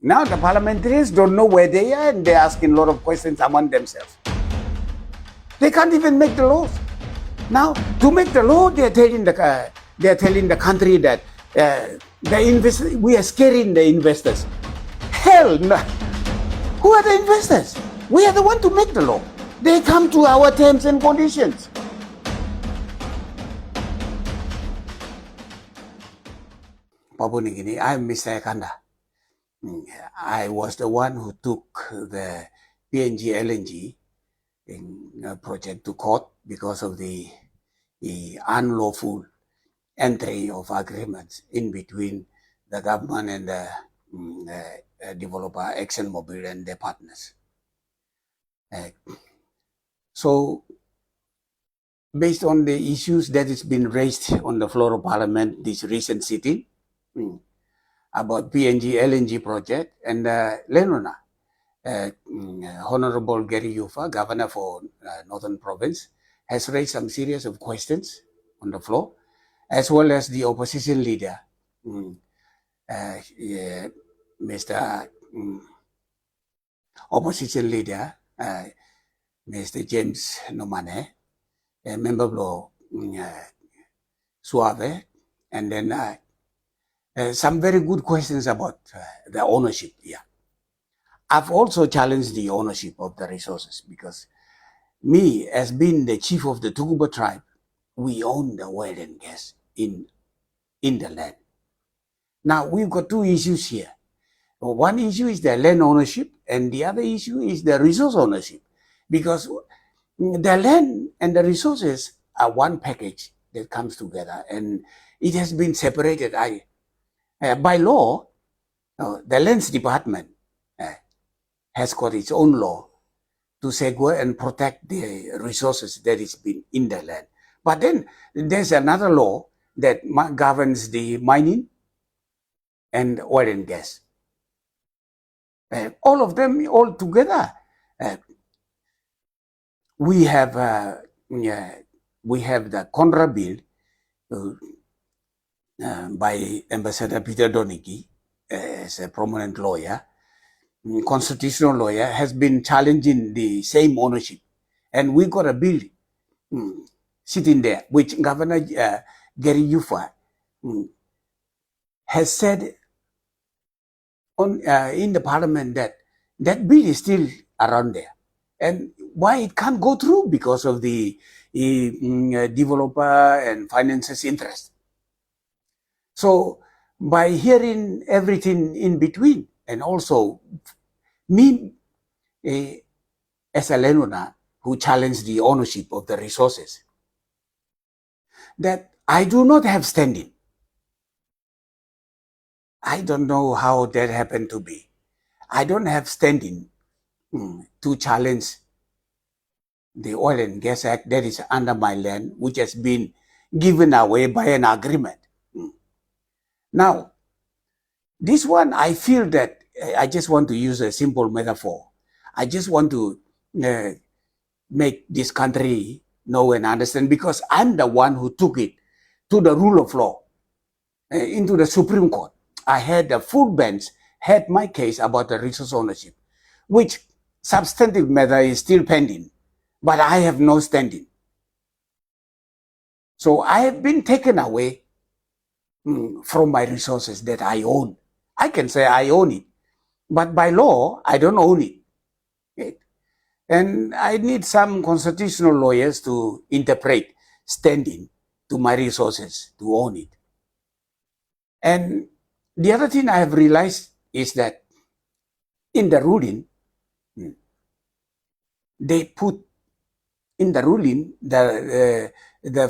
Now the parliamentarians don't know where they are, and they're asking a lot of questions among themselves. They can't even make the laws. Now, to make the law, they're telling the country that we are scaring the investors. Hell no. Who are the investors? We are the one to make the law. They come to our terms and conditions. Papua New Guinea, I'm Mr. Ekanda. I was the one who took the PNG LNG project to court because of the unlawful entry of agreements in between the government and the developer ExxonMobil and their partners. So, based on the issues that has been raised on the floor of Parliament this recent sitting about PNG LNG project and landowner, Honorable Gary Yufa, Governor for Northern Province, has raised some series of questions on the floor, as well as the opposition leader, Mr. Opposition Leader, Mr. James Nomane, a member of Suave, and then some very good questions about the ownership here. I've also challenged the ownership of the resources because me, as being the chief of the Tuguba tribe, we own the oil and gas in the land. Now, we've got two issues here. One issue is the land ownership, and the other issue is the resource ownership, because the land and the resources are one package that comes together, and it has been separated. By law, the lands department has got its own law to safeguard and protect the resources that is been in the land. But then there's another law that governs the mining and oil and gas. All of them all together. We have the Conra Bill by Ambassador Peter Doniki as a prominent lawyer, constitutional lawyer, has been challenging the same ownership. And we got a bill sitting there, which Governor Gary Yufa has said in the parliament that bill is still around there. And why it can't go through? Because of the developer and finances interest. So by hearing everything in between, and also me as a landowner who challenged the ownership of the resources, that I do not have standing. I don't know how that happened to be. I don't have standing to challenge the Oil and Gas Act that is under my land, which has been given away by an agreement. Now, this one, I feel that I just want to use a simple metaphor. I just want to make this country know and understand, because I'm the one who took it to the rule of law, into the Supreme Court. I had the full bench, had my case about the resource ownership, which substantive matter is still pending, but I have no standing. So I have been taken away from my resources that I own. I can say I own it, but by law, I don't own it. Okay? And I need some constitutional lawyers to interpret standing to my resources to own it. And the other thing I have realized is that in the ruling, they put in the ruling, the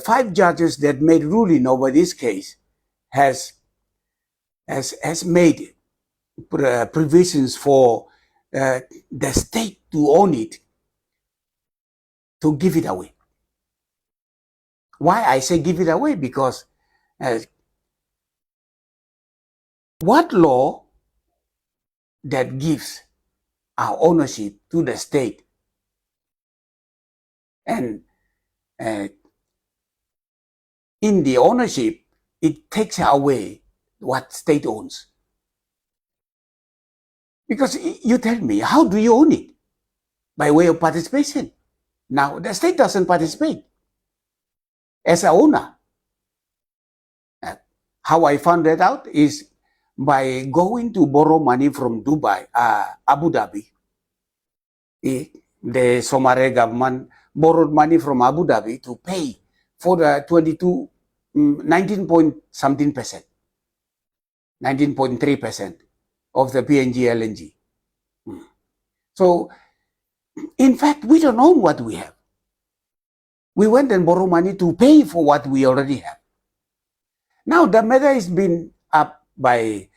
5 judges that made ruling over this case has made provisions for the state to own it, to give it away. Why I say give it away? Because what law that gives our ownership to the state and in the ownership, it takes away what state owns. Because you tell me, how do you own it? By way of participation. Now, the state doesn't participate as a owner. How I found that out is by going to borrow money from Dubai, Abu Dhabi. The Somare government borrowed money from Abu Dhabi to pay for the 19 point something percent, 19.3% of the PNG LNG. So, in fact, we don't own what we have. We went and borrowed money to pay for what we already have. Now, the matter has been up by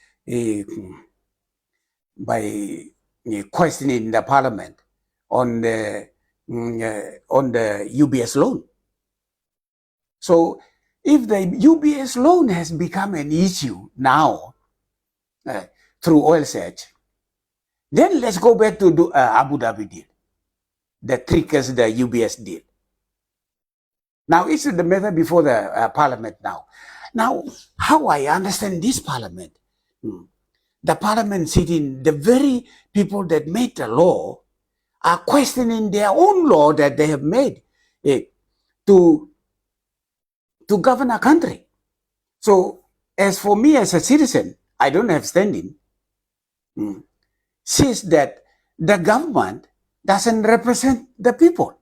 questioning the parliament on the UBS loan. So, if the UBS loan has become an issue now through oil search, then let's go back to Abu Dhabi deal, the triggers the UBS deal. Now, it's the matter before the parliament now. Now, how I understand this parliament, the parliament sitting, the very people that made the law are questioning their own law that they have made to govern a country. So, as for me as a citizen, I don't have standing, says that the government doesn't represent the people.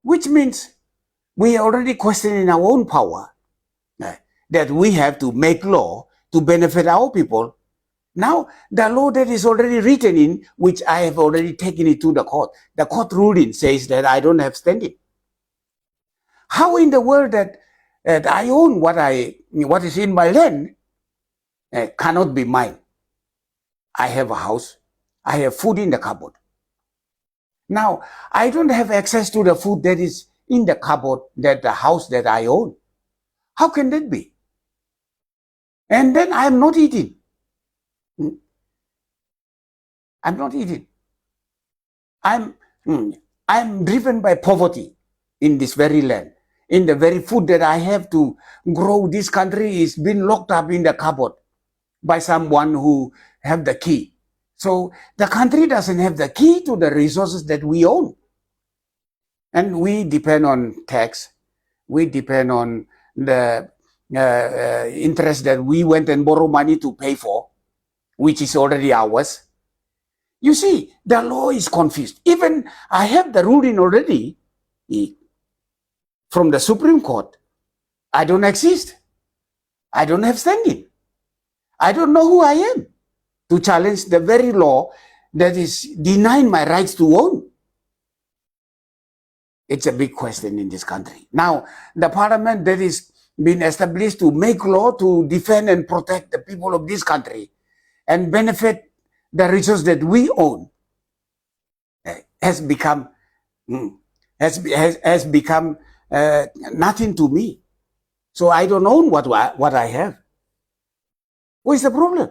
Which means we are already questioning our own power, that we have to make law to benefit our people. Now, the law that is already written in, which I have already taken it to the court ruling says that I don't have standing. How in the world that I own what is in my land cannot be mine? I have a house. I have food in the cupboard. Now, I don't have access to the food that is in the cupboard, the house that I own. How can that be? And then I am not eating. I'm not eating. I'm driven by poverty in this very land. In the very food that I have to grow, this country is being locked up in the cupboard by someone who have the key. So the country doesn't have the key to the resources that we own. And we depend on tax. We depend on the interest that we went and borrowed money to pay for, which is already ours. You see, the law is confused. Even I have the ruling already from the Supreme Court. I don't exist. I don't have standing. I don't know who I am to challenge the very law that is denying my rights to own. It's a big question in this country. Now, the parliament that is being established to make law to defend and protect the people of this country and benefit the resources that we own has become nothing to me. So I don't own what I have. What is the problem?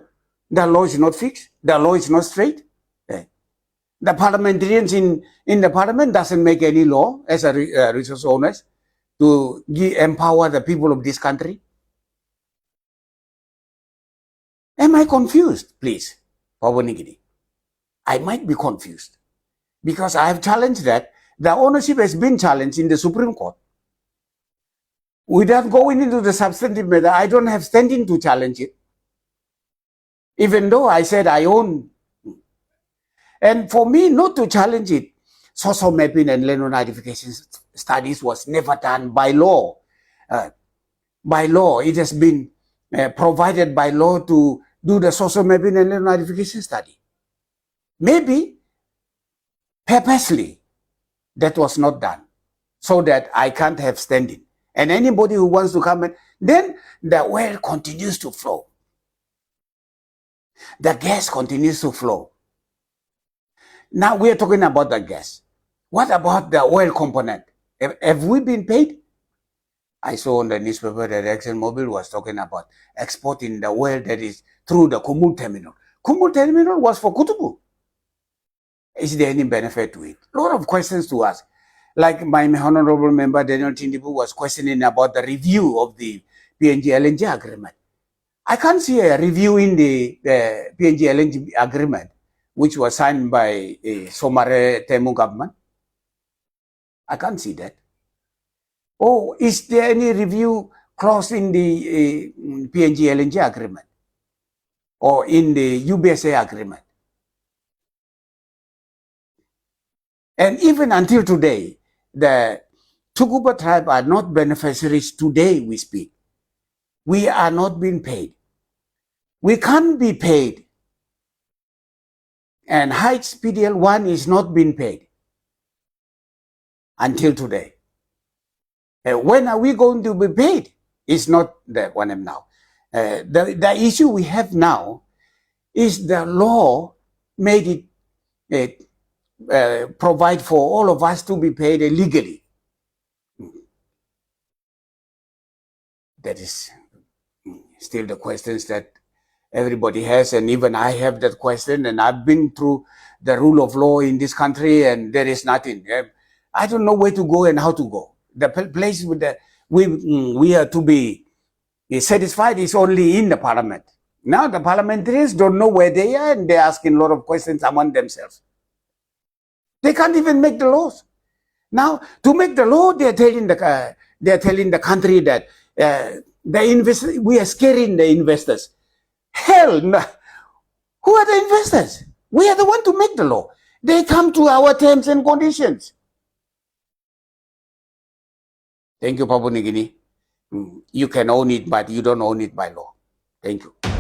The law is not fixed. The law is not straight. The parliamentarians in the parliament doesn't make any law as a resource owners to empower the people of this country. Am I confused, please, Papua New Guinea? I might be confused because I have challenged that. The ownership has been challenged in the Supreme Court. Without going into the substantive matter, I don't have standing to challenge it. Even though I said I own. And for me not to challenge it, social mapping and land identification studies was never done by law. By law, it has been provided by law to do the social mapping and land identification study. Maybe purposely that was not done so that I can't have standing. And anybody who wants to come in, then the oil continues to flow. The gas continues to flow. Now we are talking about the gas. What about the oil component? Have we been paid? I saw on the newspaper that ExxonMobil was talking about exporting the oil that is through the Kumul terminal. Kumul terminal was for Kutubu. Is there any benefit to it? A lot of questions to ask. Like my honorable member Daniel Tindibu was questioning about the review of the PNG LNG agreement. I can't see a review in the PNG LNG agreement, which was signed by Somare Temu government. I can't see that. Oh, is there any review clause in the PNG LNG agreement or in the UBSA agreement? And even until today, the Tuguba tribe are not beneficiaries today we speak. We are not being paid. We can't be paid. And Hides PDL1 is not being paid until today. When are we going to be paid? It's not the one now. The issue we have now is the law made it provide for all of us to be paid legally. That is still the questions that everybody has, and even I have that question, and I've been through the rule of law in this country, and there is nothing. I don't know where to go and how to go. The place with the we are to be satisfied is only in the parliament. Now the parliamentarians don't know where they are, and they're asking a lot of questions among themselves. They can't even make the laws. Now to make the law, they're telling the country that we are scaring the investors. Hell no. Who are the investors? We are the one to make the law. They come to our terms and conditions. Thank you, Papua New Guinea. You can own it, but you don't own it by law. Thank you.